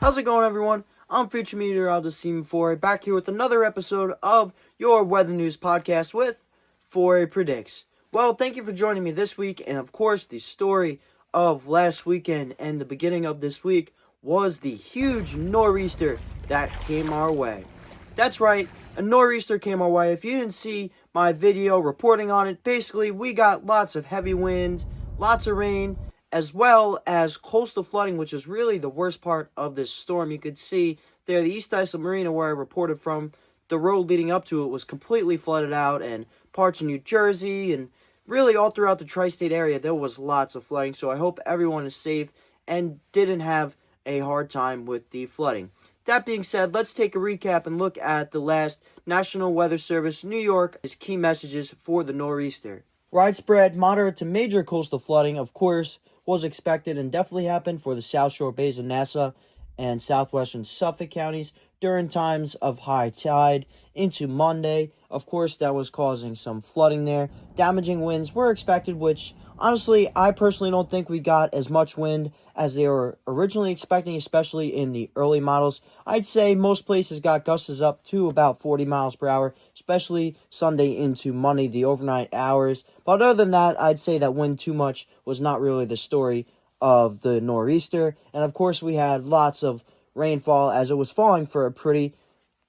How's it going, everyone? I'm future meteorologist Seaman Foray, back here with another episode of your weather news podcast with Foray Predicts. Well, thank you for joining me this week, and of course, the story of last weekend and the beginning of this week was the huge nor'easter that came our way. That's right, a nor'easter came our way. If you didn't see my video reporting on it, basically we got lots of heavy wind, lots of rain, as well as coastal flooding, which is really the worst part of this storm. You could see there, the East Islip Marina, where I reported from, the road leading up to it was completely flooded out, and parts of New Jersey, and really all throughout the tri-state area, there was lots of flooding. So I hope everyone is safe and didn't have a hard time with the flooding. That being said, let's take a recap and look at the last National Weather Service New York's key messages for the nor'easter. Widespread, moderate to major coastal flooding, of course, was expected and definitely happened for the South Shore Bays of Nassau and southwestern Suffolk counties during times of high tide into Monday. Of course, that was causing some flooding there. Damaging winds were expected, which honestly, I personally don't think we got as much wind as they were originally expecting, especially in the early models. I'd say most places got gusts up to about 40 miles per hour, especially Sunday into Monday, the overnight hours. But other than that, I'd say that wind too much was not really the story of the nor'easter. And of course, we had lots of rainfall as it was falling for a pretty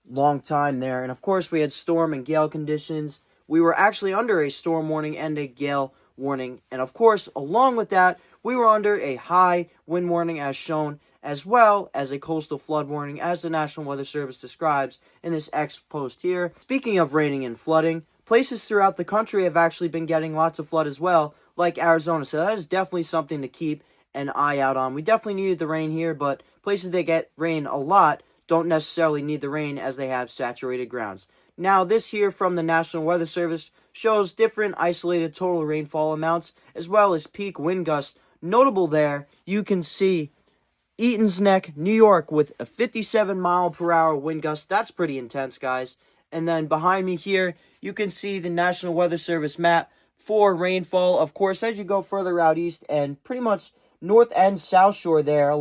long time there. And of course, we had storm and gale conditions. We were actually under a storm warning and a gale warning. And of course, along with that, we were under a high wind warning as shown, as well as a coastal flood warning, as the National Weather Service describes in this X post here. Speaking of raining and flooding, places throughout the country have actually been getting lots of flood as well, like Arizona. So that is definitely something to keep an eye out on. We definitely needed the rain here, but places that get rain a lot don't necessarily need the rain as they have saturated grounds. Now, this here from the National Weather Service shows different isolated total rainfall amounts as well as peak wind gusts. Notable there, you can see Eaton's Neck, New York, with a 57 mile per hour wind gust. That's pretty intense, guys. And then behind me here, you can see the National Weather Service map for rainfall. Of course, as you go further out east and pretty much north and south shore there,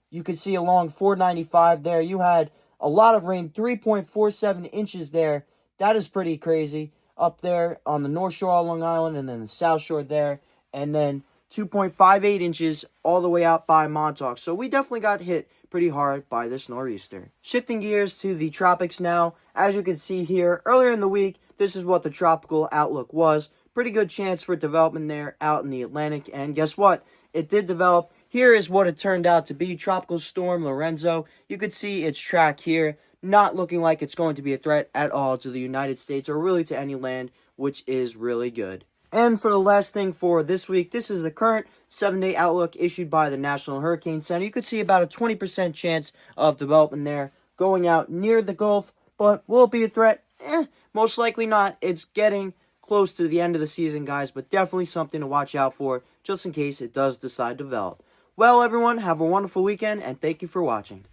you can see along 495 there, you had a lot of rain, 3.47 inches there. That is pretty crazy. Up there on the North Shore of Long Island and then the South Shore there. And then 2.58 inches all the way out by Montauk. So we definitely got hit pretty hard by this nor'easter. Shifting gears to the tropics now. As you can see here, earlier in the week, this is what the tropical outlook was. Pretty good chance for development there out in the Atlantic. And guess what? It did develop. Here is what it turned out to be. Tropical Storm Lorenzo. You could see its track here. Not looking like it's going to be a threat at all to the United States or really to any land, which is really good. And for the last thing for this week, this is the current 7-day outlook issued by the National Hurricane Center. You could see about a 20% chance of development there going out near the Gulf, but will it be a threat? Most likely not. It's getting close to the end of the season, guys, but definitely something to watch out for just in case it does decide to develop. Well, everyone, have a wonderful weekend, and thank you for watching.